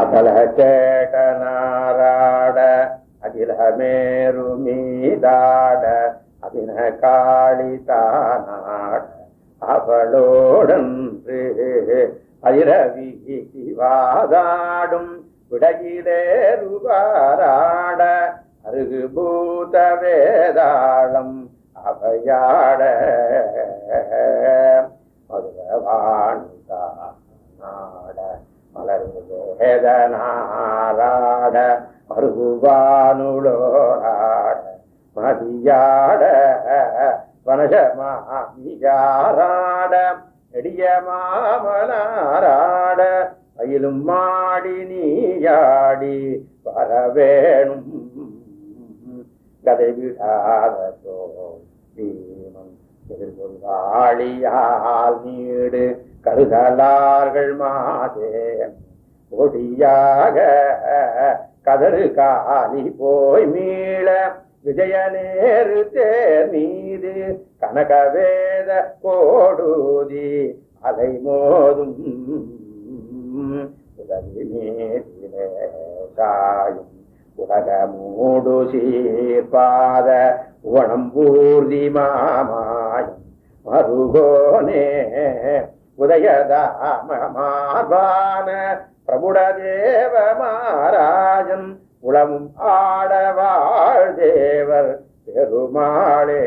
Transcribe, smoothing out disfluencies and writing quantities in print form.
அகல சேட்டனாராட அகிலமேரு மீதாட அபின காளிதானாட அவளோடன்று அதிரவி வாதாடும் விடையிலேருவாராட அருகு பூத வேதாளம் அவையாட மதுரவாணிதாட மலர்ந்து வேதனாராட மருகுவானுளோராட மதியாட வனஜமாமியாராட நெடிய மாமனாராட அயிலும் மாடி நீயாடி வரவேணும் கதை விடாதோ பீமன் எதிர்கொள்வாளியால் நீடு கருதலார்கள் மாதே ஒடியாக கதறு காலி போய் மீள விஜயநேரு தேர் மீது கனகவேத கோடூதி அலை மோதும் உதவி மேதிலே சாயும் உலக மூடு சீர்பாத உணம்பூர்தி மாமாயம் மருகோனே உதயதாம மார்பான பிரபுடதேவ மாராஜன் உளமும் ஆடவாழ் தேவர் பெருமாளே.